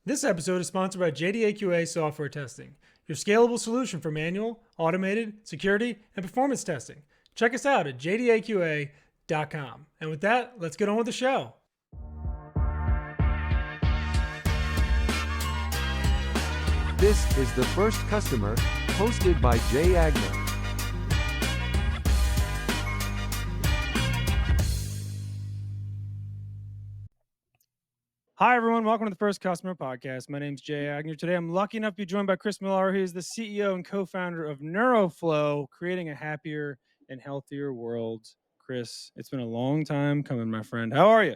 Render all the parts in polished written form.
This episode is sponsored by JDAQA Software Testing, your scalable solution for manual, automated, security, and performance testing. Check us out at jdaqa.com. And with that, let's get on with the show. This is The First Customer, hosted by Jay Agnew. Hi, everyone. Welcome to the First Customer Podcast. My name is Jay Agnew. Today, I'm lucky enough to be joined by Chris Molaro. He is the CEO and co-founder of NeuroFlow, creating a happier and healthier world. Chris, it's been a long time coming, my friend. How are you?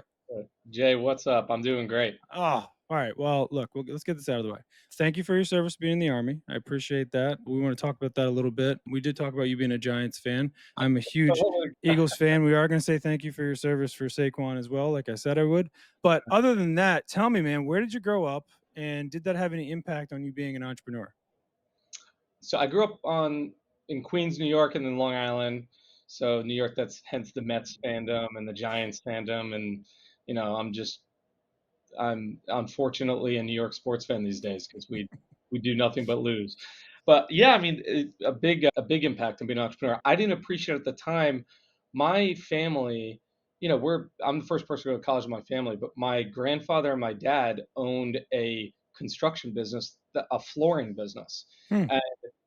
Jay, what's up? I'm doing great. Oh, all right. Well, look, let's get this out of the way. Thank you for your service being in the Army. I appreciate that. We want to talk about that a little bit. We did talk about you being a Giants fan. I'm a huge Eagles fan. We are going to say thank you for your service for Saquon as well, like I said I would. But other than that, tell me, man, where did you grow up? And did that have any impact on you being an entrepreneur? So I grew up in Queens, New York, and then Long Island. So New York, that's hence the Mets fandom and the Giants fandom. And, you know, I'm unfortunately a New York sports fan these days because we do nothing but lose. But yeah, I mean, a big impact on being an entrepreneur. I didn't appreciate at the time. My family, I'm the first person to go to college in my family, but my grandfather and my dad owned a construction business, a flooring business. And,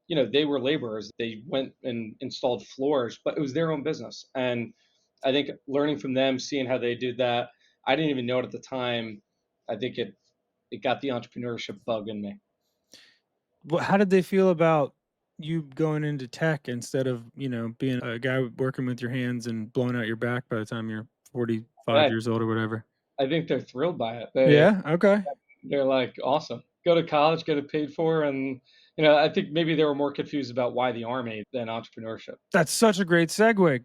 they were laborers. They went and installed floors, but it was their own business. And I think learning from them, seeing how they did that, I didn't even know it at the time. I think it got the entrepreneurship bug in me. Well, how did they feel about you going into tech instead of, being a guy working with your hands and blowing out your back by the time you're 45 years old or whatever? I think they're thrilled by it. Yeah. Okay. They're like, awesome. Go to college, get it paid for. And, I think maybe they were more confused about why the Army than entrepreneurship. That's such a great segue.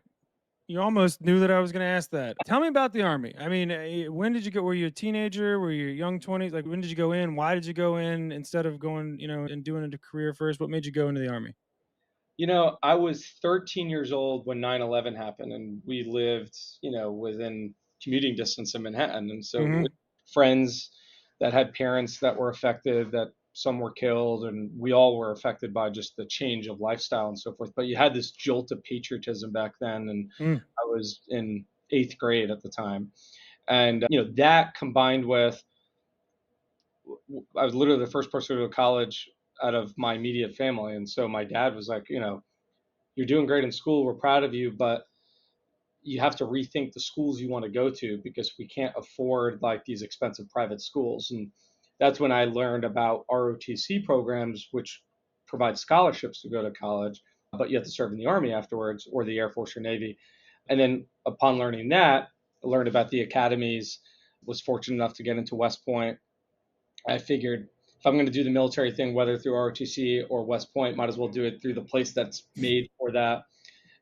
You almost knew that I was going to ask that. Tell me about the Army. I mean, when did you go? Were you a teenager? Were you young 20s? Like, when did you go in? Why did you go in instead of going, and doing a career first? What made you go into the Army? I was 13 years old when 9/11 happened, and we lived, within commuting distance of Manhattan. And so with friends that had parents that were affected, that some were killed, and we all were affected by just the change of lifestyle and so forth. But you had this jolt of patriotism back then, and I was in 8th grade at the time. And, that combined with, I was literally the first person to go to college out of my immediate family. And so my dad was like, you're doing great in school. We're proud of you, but you have to rethink the schools you want to go to because we can't afford like these expensive private schools. And that's when I learned about ROTC programs, which provide scholarships to go to college, but you have to serve in the Army afterwards or the Air Force or Navy. And then upon learning that, I learned about the academies, was fortunate enough to get into West Point. I figured if I'm going to do the military thing, whether through ROTC or West Point, might as well do it through the place that's made for that.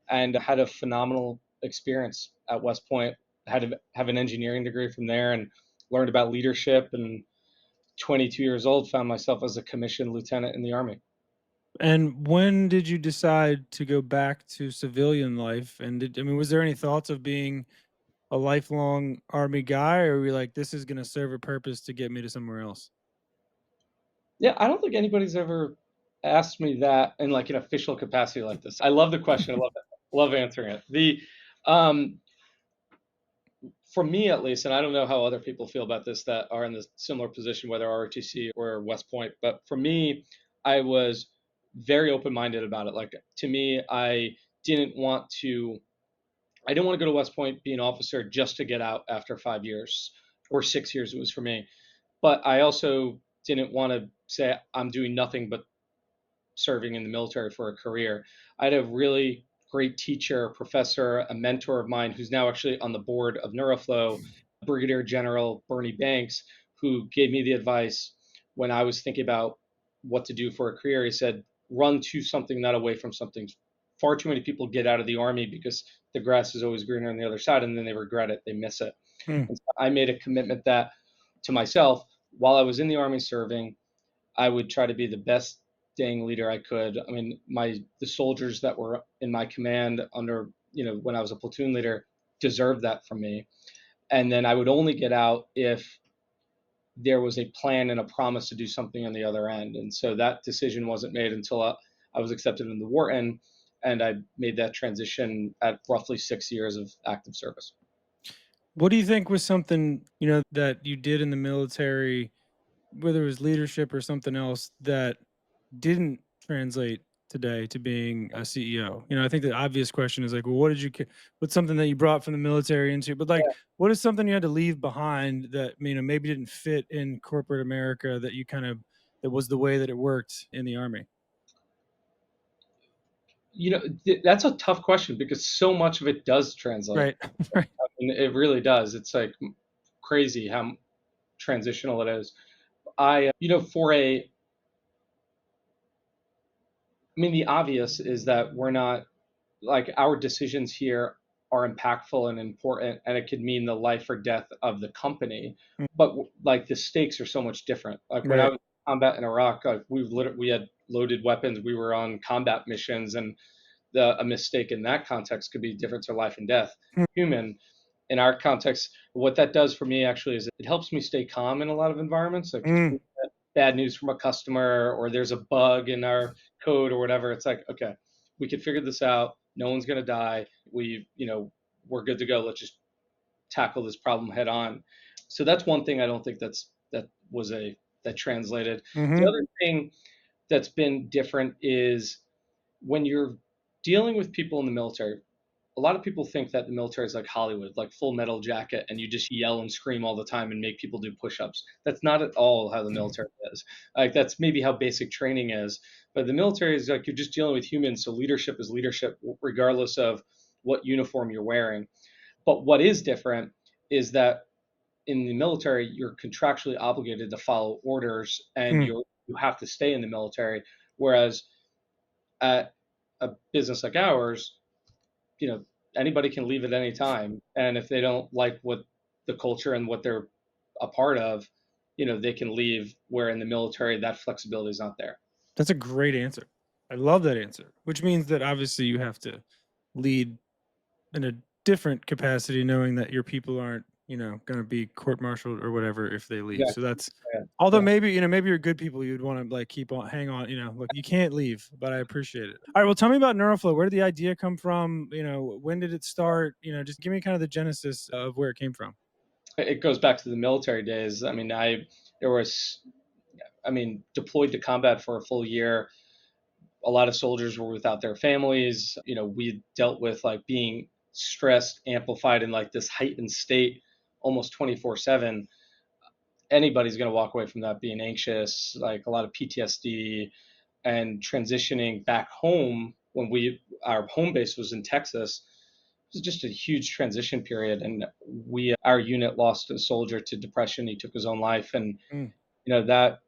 And I had a phenomenal experience at West Point. I had to have an engineering degree from there and learned about leadership. And 22 years old, found myself as a commissioned lieutenant in the Army. And when did you decide to go back to civilian life? And was there any thoughts of being a lifelong Army guy, or were you like, this is going to serve a purpose to get me to somewhere else? Yeah, I don't think anybody's ever asked me that in like an official capacity like this. I love the question. I love answering it. For me at least, and I don't know how other people feel about this that are in this similar position, whether ROTC or West Point, but for me, I was very open-minded about it. Like to me, I didn't want to go to West Point, be an officer just to get out after 5 years or 6 years it was for me. But I also didn't want to say I'm doing nothing but serving in the military for a career. I had a really great teacher, professor, a mentor of mine who's now actually on the board of NeuroFlow, Brigadier General Bernie Banks, who gave me the advice when I was thinking about what to do for a career. He said, run to something, not away from something. Far too many people get out of the Army because the grass is always greener on the other side, and then they regret it. They miss it. And so I made a commitment that to myself, while I was in the Army serving, I would try to be the best dang leader I could. I mean, the soldiers that were in my command under, when I was a platoon leader deserved that from me. And then I would only get out if there was a plan and a promise to do something on the other end. And so that decision wasn't made until I was accepted in the Wharton, and I made that transition at roughly 6 years of active service. What do you think was something, that you did in the military, whether it was leadership or something else that didn't translate today to being a CEO? I think the obvious question is like, well, what's something that you brought from the military into, but like, what is something you had to leave behind that, maybe didn't fit in corporate America that that was the way that it worked in the army? That's a tough question because so much of it does translate. Right. Right. I mean, it really does. It's like crazy how transitional it is. The obvious is that we're not like our decisions here are impactful and important, and it could mean the life or death of the company. Mm. But like the stakes are so much different. Like when I Right. was in combat in Iraq, like we had loaded weapons. We were on combat missions, and a mistake in that context could be different to life and death. Hmm. Human, in our context, what that does for me actually is it helps me stay calm in a lot of environments. Like if we Mm. get bad news from a customer or there's a bug in our code or whatever, it's like, okay, we could figure this out. No one's gonna die. We're good to go. Let's just tackle this problem head on. So that's one thing I don't think that translated. The Mhm. other thing that's been different is when you're dealing with people in the military, a lot of people think that the military is like Hollywood, like Full Metal Jacket, and you just yell and scream all the time and make people do push-ups. That's not at all how the military is. Like that's maybe how basic training is, but the military is like you're just dealing with humans. So leadership is leadership, regardless of what uniform you're wearing. But what is different is that in the military, you're contractually obligated to follow orders, and Mm. you have to stay in the military. Whereas at a business like ours, you know, anybody can leave at any time. And if they don't like what the culture and what they're a part of, they can leave. Where in the military, that flexibility is not there. That's a great answer. I love that answer, which means that obviously you have to lead in a different capacity, knowing that your people aren't, going to be court-martialed or whatever if they leave. So Exactly. that's, Yeah. although Yeah. maybe, maybe you're good people, you'd want to like keep on, hang on, look, you can't leave, but I appreciate it. All right. Well, tell me about NeuroFlow. Where did the idea come from? When did it start? Just give me kind of the genesis of where it came from. It goes back to the military days. I mean, there was, deployed to combat for a full year. A lot of soldiers were without their families. We dealt with like being stressed, amplified in like this heightened state almost 24/7. Anybody's going to walk away from that being anxious, like a lot of PTSD, and transitioning back home when our home base was in Texas. It was just a huge transition period, and our unit lost a soldier to depression. He took his own life, and Mm. that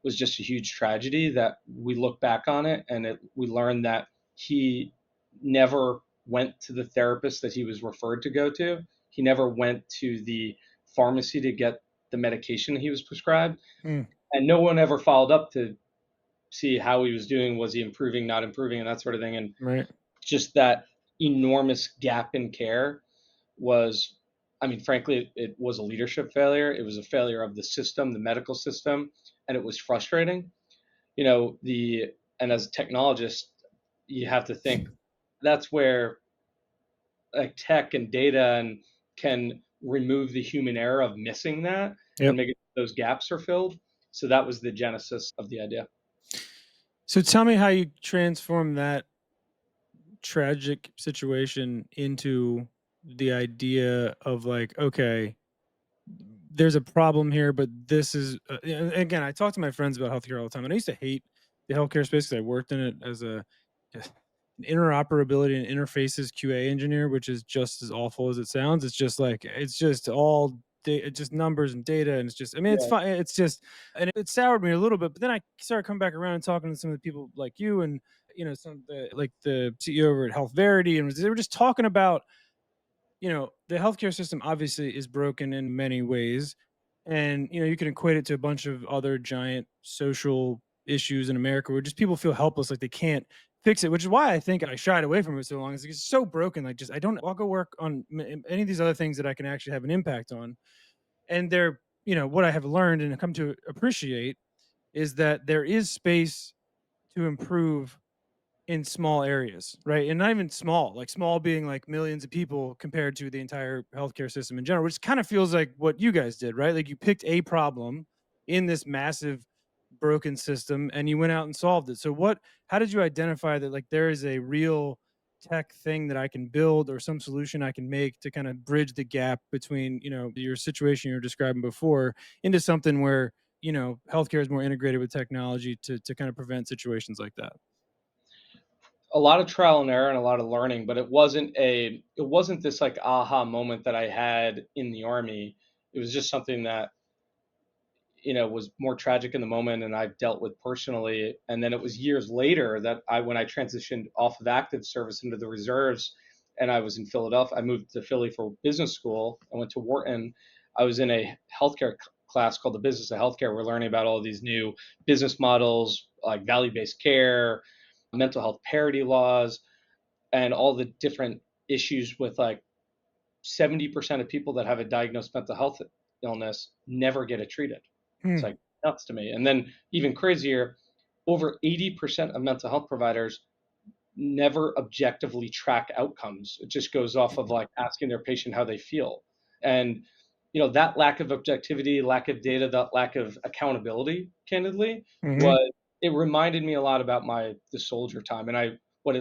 was just a huge tragedy that we look back on it, and we learned that he never went to the therapist that he was referred to go to. He never went to the pharmacy to get the medication he was prescribed, Mm. and no one ever followed up to see how he was doing. Was he improving, not improving, and that sort of thing. And Right. just that enormous gap in care was, frankly, it was a leadership failure. It was a failure of the system, the medical system, and it was frustrating. And as a technologist, you have to think that's where like tech and data and can remove the human error of missing that and Yep. make it those gaps are filled. So that was the genesis of the idea. So tell me how you transform that tragic situation into the idea of like, okay, there's a problem here, but this is and again, I talk to my friends about healthcare all the time, and I used to hate the healthcare space because I worked in it as an interoperability and interfaces QA engineer, which is just as awful as it sounds. It's just like it's just all it's just numbers and data, and it's just it's Yeah, fine. It's just and it soured me a little bit, but then I started coming back around and talking to some of the people like you and some of the like the CEO over at Health Verity, and they were just talking about the healthcare system obviously is broken in many ways. And, you can equate it to a bunch of other giant social issues in America where just people feel helpless, like they can't fix it, which is why I think I shied away from it so long. It's so broken. Like, I'll go work on any of these other things that I can actually have an impact on. And they're what I have learned and come to appreciate is that there is space to improve in small areas, right? And not even small, like small being like millions of people compared to the entire healthcare system in general, which kind of feels like what you guys did, right? Like you picked a problem in this massive broken system and you went out and solved it. So how did you identify that like there is a real tech thing that I can build or some solution I can make to kind of bridge the gap between, your situation you were describing before into something where, healthcare is more integrated with technology to kind of prevent situations like that? A lot of trial and error and a lot of learning, but it wasn't this like aha moment that I had in the army. It was just something that was more tragic in the moment and I've dealt with personally. And then it was years later that when I transitioned off of active service into the reserves and I was in Philadelphia, I moved to Philly for business school. I went to Wharton. I was in a healthcare class called the Business of Healthcare. We're learning about all these new business models like value-based care, mental health parity laws, and all the different issues with like 70% of people that have a diagnosed mental health illness never get it treated. It's Hmm. like nuts to me. And then even crazier, over 80% of mental health providers never objectively track outcomes. It just goes off of like asking their patient how they feel. And that lack of objectivity, lack of data, that lack of accountability, candidly, Hmm. was it reminded me a lot about the soldier time. And what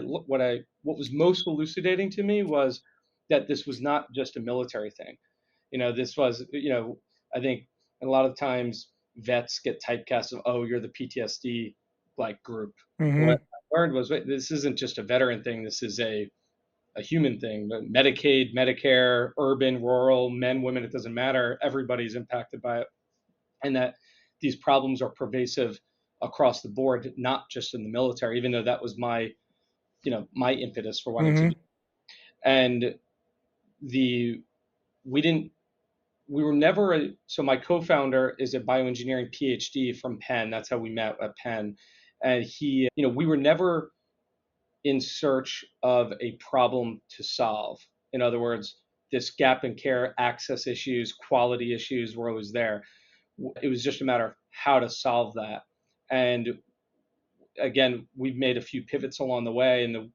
was most elucidating to me was that this was not just a military thing. This was, I think a lot of times vets get typecast of, oh, you're the PTSD like group. What Hmm. I learned was, wait, this isn't just a veteran thing. This is a human thing. Medicaid, Medicare, urban, rural, men, women, it doesn't matter. Everybody's impacted by it. And that these problems are pervasive across the board, not just in the military, even though that was my impetus for wanting to do. Hmm. And the we didn't we were never so my co-founder is a bioengineering PhD from Penn. That's how we met at Penn. And we were never in search of a problem to solve. In other words, this gap in care, access issues, quality issues were always there. It was just a matter of how to solve that. And again, we've made a few pivots along the way, and the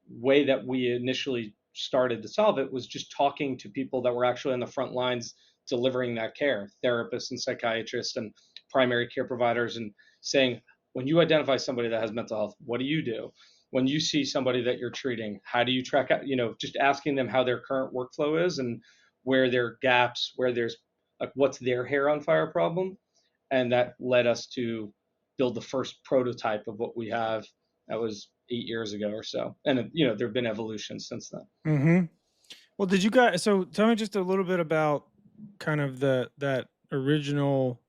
way that we initially started to solve it was just talking to people that were actually on the front lines delivering that care, therapists and psychiatrists and primary care providers, and saying, when you identify somebody that has mental health, what do you do? When you see somebody that you're treating, how do you track out, just asking them how their current workflow is and where there are gaps, where there's like what's their hair on fire problem. And that led us to build the first prototype of what we have. That was 8 years ago or so, and there have been evolutions since then. Hmm. Well, did you guys? So tell me just a little bit about kind of that original.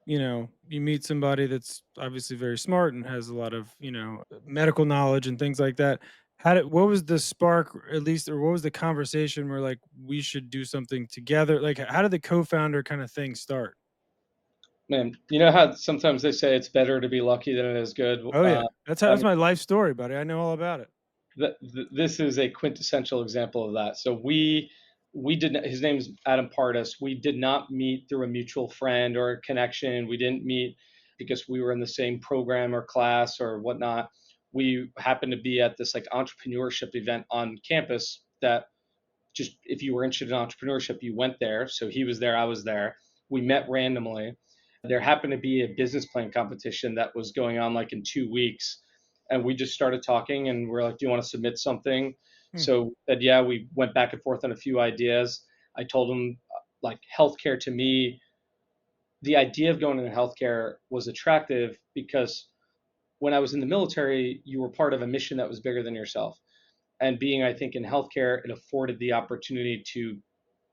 You meet somebody that's obviously very smart and has a lot of medical knowledge and things like that. What was the spark, at least, or what was the conversation where like we should do something together? Like, how did the co-founder kind of thing start? Man, you know how sometimes they say it's better to be lucky than it is good. Oh yeah, I that's mean, my life story, buddy. I know all about it. this is a quintessential example of that. So we did not, his name's Adam Partis. We did not meet through a mutual friend or a connection. We didn't meet because we were in the same program or class or whatnot. We happened to be at this like entrepreneurship event on campus that just if you were interested in entrepreneurship, you went there. So he was there, I was there. We met randomly. There happened to be a business plan competition that was going on like in 2 weeks. And we just started talking and we're like, do you want to submit something? Hmm. So that, yeah, we went back and forth on a few ideas. I told him like healthcare to me, the idea of going into healthcare was attractive because when I was in the military, you were part of a mission that was bigger than yourself. And being, I think, in healthcare, it afforded the opportunity to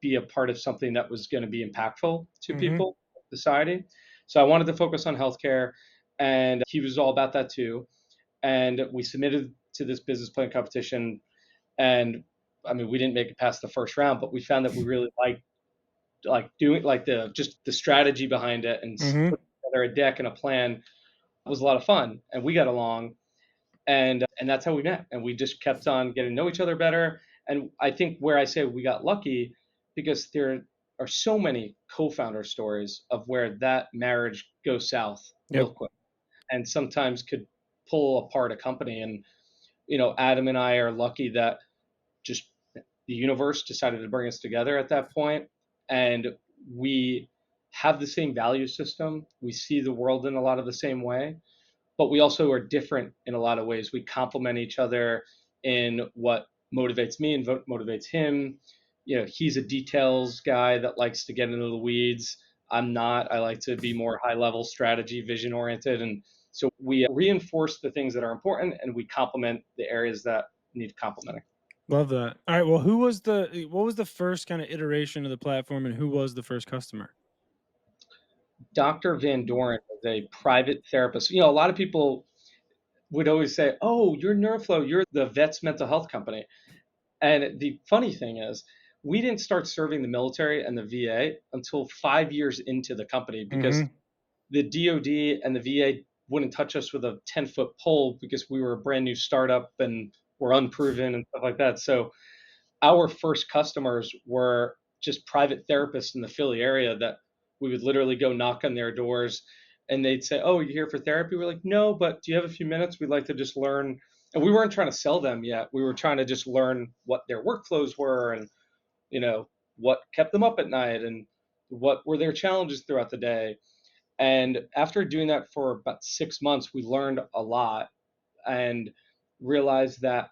be a part of something that was going to be impactful to Hmm. people, society. So I wanted to focus on healthcare, and he was all about that too. And we submitted to this business plan competition, and I mean, we didn't make it past the first round, but we found that we really liked like doing like the strategy behind it and Hmm. putting together a deck and a plan was a lot of fun, and we got along and that's how we met and we just kept on getting to know each other better. And I think where I say we got lucky because are so many co-founder stories of where that marriage goes south Yep. real quick and sometimes could pull apart a company. And, Adam and I are lucky that just the universe decided to bring us together at that point. And we have the same value system. We see the world in a lot of the same way, but we also are different in a lot of ways. We complement each other in what motivates me and motivates him. He's a details guy that likes to get into the weeds. I'm not. I like to be more high level strategy, vision oriented. And so we reinforce the things that are important and we complement the areas that need complementing. Love that. All right. Well, what was the first kind of iteration of the platform and who was the first customer? Dr. Van Doren is a private therapist. A lot of people would always say, "Oh, you're NeuroFlow, you're the vet's mental health company." And the funny thing is, we didn't start serving the military and the VA until 5 years into the company because Mm-hmm. the DoD and the VA wouldn't touch us with a 10-foot pole because we were a brand new startup and we're unproven and stuff like that. So our first customers were just private therapists in the Philly area that we would literally go knock on their doors and they'd say, "Oh, you're here for therapy?" We're like, "No, but do you have a few minutes? We'd like to just learn." And we weren't trying to sell them yet. We were trying to just learn what their workflows were and, you know, what kept them up at night and what were their challenges throughout the day. And after doing that for about 6 months, we learned a lot and realized that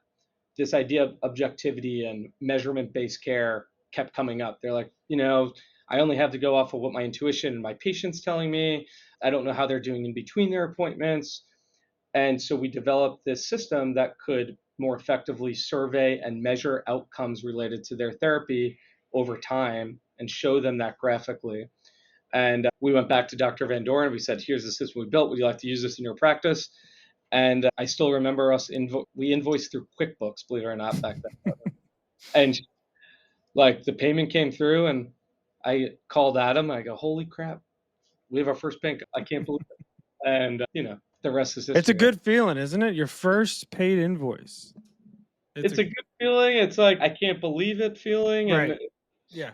this idea of objectivity and measurement based care kept coming up. They're like, I only have to go off of what my intuition and my patient's telling me. I don't know how they're doing in between their appointments. And so we developed this system that could more effectively survey and measure outcomes related to their therapy over time and show them that graphically. And we went back to Dr. Van Doren. We said, "Here's the system we built. Would you like to use this in your practice?" And I still remember we invoiced through QuickBooks, believe it or not, back then. And like the payment came through, and I called Adam. I go, "Holy crap, we have our first payment! I can't believe it." And the rest is It's a history. good feeling, isn't it? Your first paid invoice. It's a good feeling. It's like I can't believe it feeling, and Right. Yeah.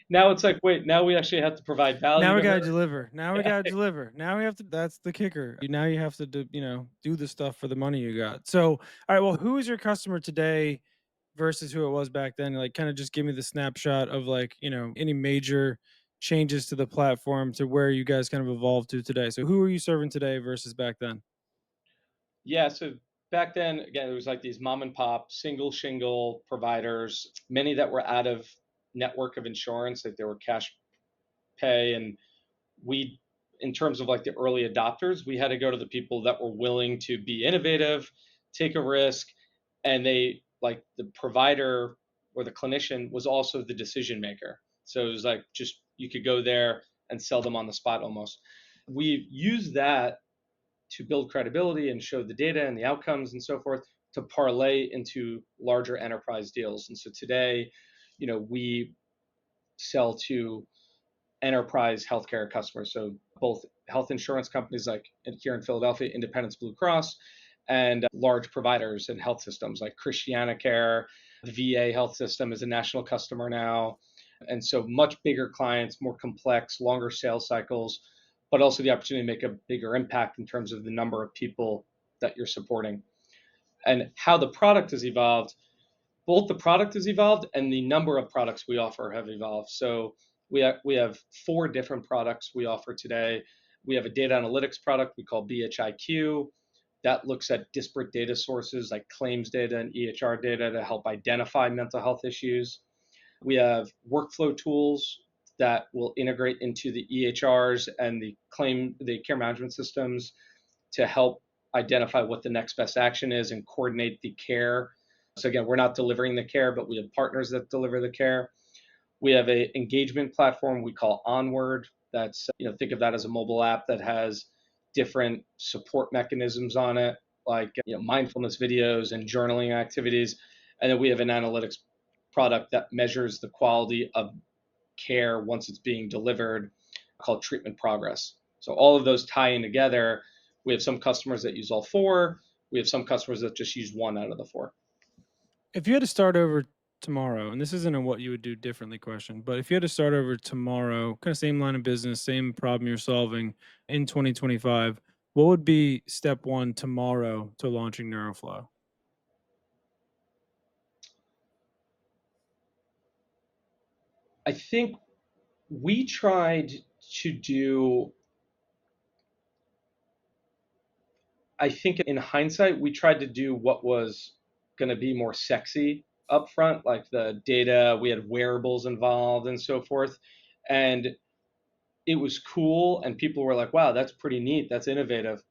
now it's like, wait, now we actually have to provide value Now we to her. gotta deliver. Now we gotta deliver. Now we have to. That's the kicker. Now you have to do, do the stuff for the money you got. So, all right. Well, who is your customer today versus who it was back then? Like, kind of just give me the snapshot of like, any major changes to the platform to where you guys kind of evolved to today. So, who are you serving today versus back then? Yeah, so back then, again, it was like these mom and pop single shingle providers, many that were out of network of insurance, like they were cash pay. And we, in terms of like the early adopters, we had to go to the people that were willing to be innovative, take a risk, and they like the provider or the clinician was also the decision maker. So it was like just you could go there and sell them on the spot almost. We used that to build credibility and show the data and the outcomes and so forth to parlay into larger enterprise deals. And so today, we sell to enterprise healthcare customers. So both health insurance companies like here in Philadelphia, Independence Blue Cross, and large providers and health systems like ChristianaCare. The VA health system is a national customer now. And so much bigger clients, more complex, longer sales cycles, but also the opportunity to make a bigger impact in terms of the number of people that you're supporting. And how the product has evolved, both the product has evolved and the number of products we offer have evolved. So we have 4 different products we offer today. We have a data analytics product we call BHIQ that looks at disparate data sources like claims data and EHR data to help identify mental health issues. We have workflow tools that will integrate into the EHRs and the care management systems to help identify what the next best action is and coordinate the care. So again, we're not delivering the care, but we have partners that deliver the care. We have a engagement platform we call Onward. That's, think of that as a mobile app that has different support mechanisms on it, like, mindfulness videos and journaling activities. And then we have an analytics product that measures the quality of care once it's being delivered, called treatment progress. So all of those tie in together. We have some customers that use all 4. We have some customers that just use 1 out of the 4. If you had to start over tomorrow, and this isn't a what you would do differently question, but if you had to start over tomorrow, kind of same line of business, same problem you're solving in 2025, what would be step one tomorrow to launching NeuroFlow? I think we tried to do, I think in hindsight, we tried to do what was going to be more sexy up front, like the data, we had wearables involved and so forth. And it was cool. And people were like, wow, that's pretty neat. That's innovative.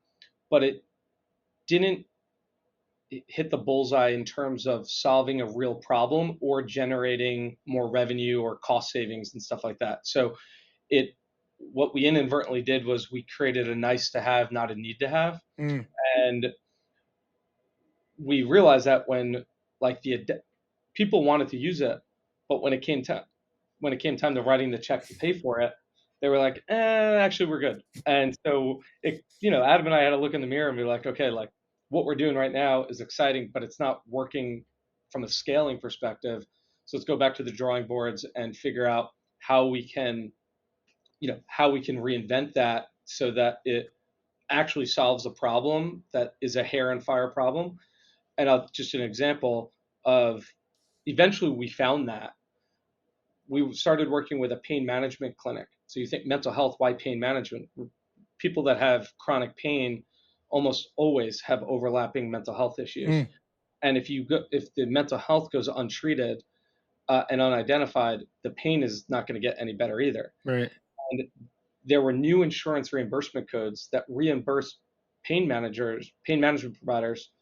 But it didn't hit the bullseye in terms of solving a real problem or generating more revenue or cost savings and stuff like that. So it, what we inadvertently did was we created a nice to have, not a need to have. Mm, And we realized that when like people wanted to use it, but when it came time to writing the check to pay for it, they were like, actually we're good. And so Adam and I had to look in the mirror and be like, okay, like what we're doing right now is exciting, but it's not working from a scaling perspective. So let's go back to the drawing boards and figure out how we can, how we can reinvent that so that it actually solves a problem that is a hair and fire problem. And just an example of, eventually we found that we started working with a pain management clinic. So you think mental health, why pain management? People that have chronic pain almost always have overlapping mental health issues. mm, And if the mental health goes untreated and unidentified, the pain is not going to get any better either. right. And there were new insurance reimbursement codes that reimburse pain management providers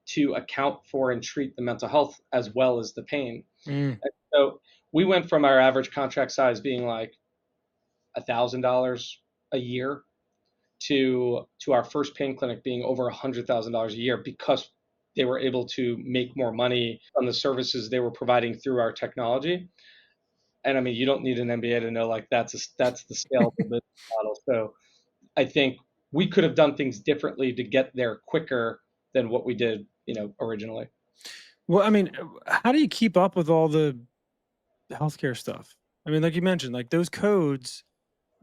to account for and treat the mental health as well as the pain. Mm, And so we went from our average contract size being like $1,000 a year to our first pain clinic being over $100,000 a year because they were able to make more money on the services they were providing through our technology. And I mean, you don't need an MBA to know like that's the scalable business model. So I think we could have done things differently to get there quicker than what we did, originally. well, I mean, how do you keep up with all the healthcare stuff? I mean, like you mentioned, like those codes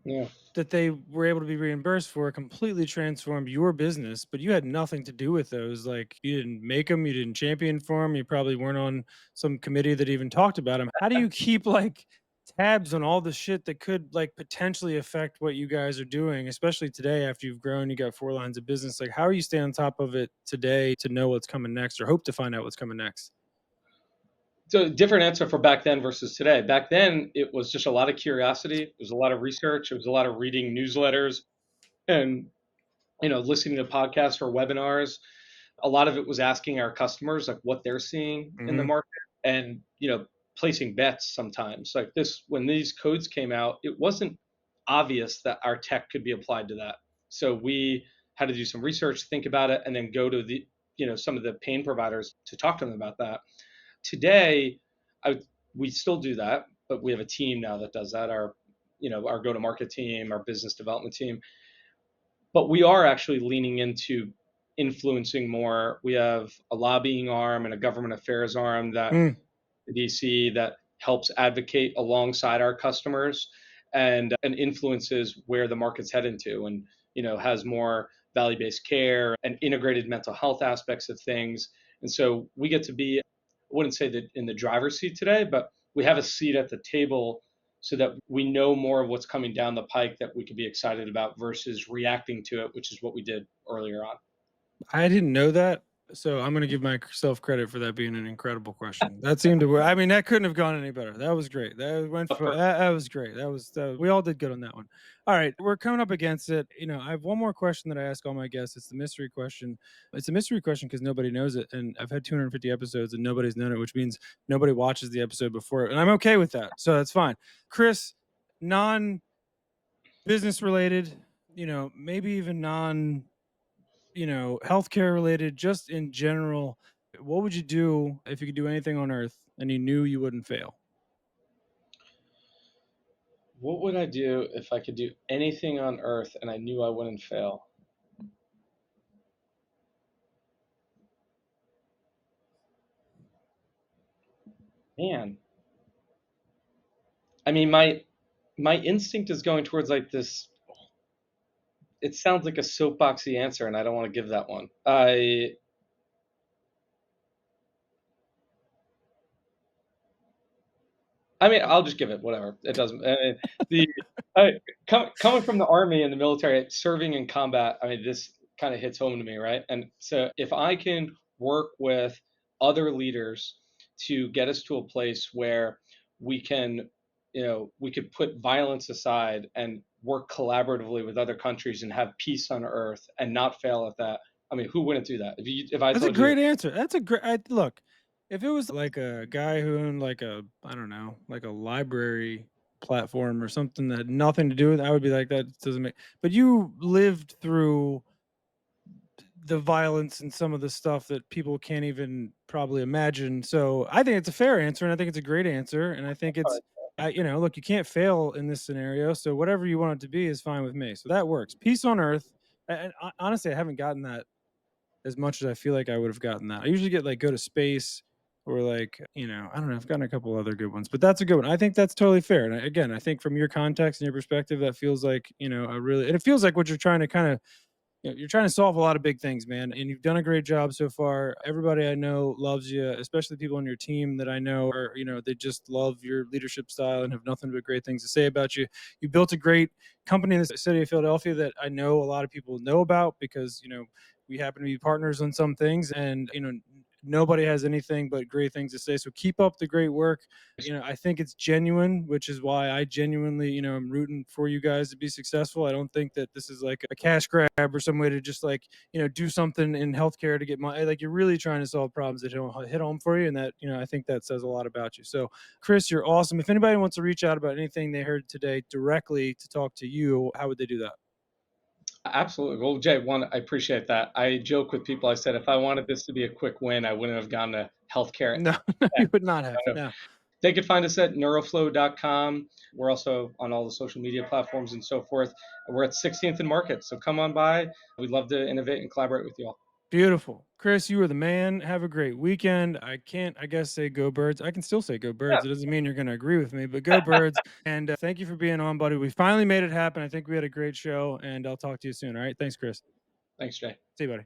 Yeah. that they were able to be reimbursed for completely transformed your business, but you had nothing to do with those. Like you didn't make them, you didn't champion for them, you probably weren't on some committee that even talked about them. How do you keep like tabs on all the shit that could like potentially affect what you guys are doing, especially today after you've grown, you got 4 lines of business. Like how are you staying on top of it today to know what's coming next or hope to find out what's coming next? So different answer for back then versus today. Back then, it was just a lot of curiosity. It was a lot of research. It was a lot of reading newsletters and listening to podcasts or webinars. A lot of it was asking our customers like what they're seeing in the Hmm. market and placing bets sometimes. Like this, when these codes came out, it wasn't obvious that our tech could be applied to that. So we had to do some research, think about it, and then go to the some of the pain providers to talk to them about that. Today, we still do that, but we have a team now that does that. Our go-to-market team, our business development team, but we are actually leaning into influencing more. We have a lobbying arm and a government affairs arm that Mm, DC that helps advocate alongside our customers and influences where the market's heading to, and has more value-based care and integrated mental health aspects of things. And so we get to be, I wouldn't say that in the driver's seat today, but we have a seat at the table so that we know more of what's coming down the pike that we could be excited about versus reacting to it, which is what we did earlier on. I didn't know that. So I'm gonna give myself credit for that being an incredible question. That seemed to work. I mean, that couldn't have gone any better. That was great. That went But for that was great. We all did good on that one. All right, we're coming up against it. I have one more question that I ask all my guests. It's the mystery question. It's a mystery question because nobody knows it, and I've had 250 episodes and nobody's known it, which means nobody watches the episode before, and I'm okay with that. So that's fine. Chris, non business related, maybe even non healthcare related, just in general, what would you do if you could do anything on earth and you knew you wouldn't fail? what would I do if I could do anything on earth and I knew I wouldn't fail? Man, I mean, my instinct is going towards like this. It sounds like a soapboxy answer, and I don't want to give that one. I mean, I'll just give it whatever. It doesn't. The I, coming from the army and the military, serving in combat. I mean, this kind of hits home to me, right? And so, if I can work with other leaders to get us to a place where we can, we could put violence aside and work collaboratively with other countries and have peace on earth and not fail at that. I mean, who wouldn't do that? If I That's a told you, great answer. That's a great look, if it was like a guy who owned like a, I don't know, like a library platform or something that had nothing to do with it, I would be like, that doesn't make, but you lived through the violence and some of the stuff that people can't even probably imagine. So I think it's a fair answer, and I think it's a great answer, and I think it's, look, you can't fail in this scenario. So whatever you want it to be is fine with me. So that works. Peace on earth. And honestly, I haven't gotten that as much as I feel like I would have gotten that. I usually get like go to space or like, I don't know. I've gotten a couple other good ones, but that's a good one. I think that's totally fair. And again, I think from your context and your perspective, that feels like, a really, and it feels like what you're trying to kind of, you're trying to solve a lot of big things, man, and you've done a great job so far. Everybody I know loves you, especially people on your team that I know are, they just love your leadership style and have nothing but great things to say about you. You built a great company in the city of Philadelphia that I know a lot of people know about because, we happen to be partners on some things, and nobody has anything but great things to say. So keep up the great work. I think it's genuine, which is why I genuinely, I'm rooting for you guys to be successful. I don't think that this is like a cash grab or some way to just like, do something in healthcare to get money. Like you're really trying to solve problems that hit home for you. And that, I think that says a lot about you. So Chris, you're awesome. If anybody wants to reach out about anything they heard today directly to talk to you, how would they do that? absolutely. Well, Jay, one, I appreciate that. I joke with people. I said if I wanted this to be a quick win, I wouldn't have gone to healthcare. No, you would not have. No. They could find us at neuroflow.com. We're also on all the social media platforms and so forth. We're at 16th and Market, so come on by. We'd love to innovate and collaborate with you all. Beautiful. Chris, you are the man. Have a great weekend. I can't, I guess, say go birds. I can still say go birds. It doesn't mean you're going to agree with me, but go birds. And thank you for being on, buddy. We finally made it happen. I think we had a great show, and I'll talk to you soon. All right. Thanks, Chris. Thanks, Jay. See you, buddy.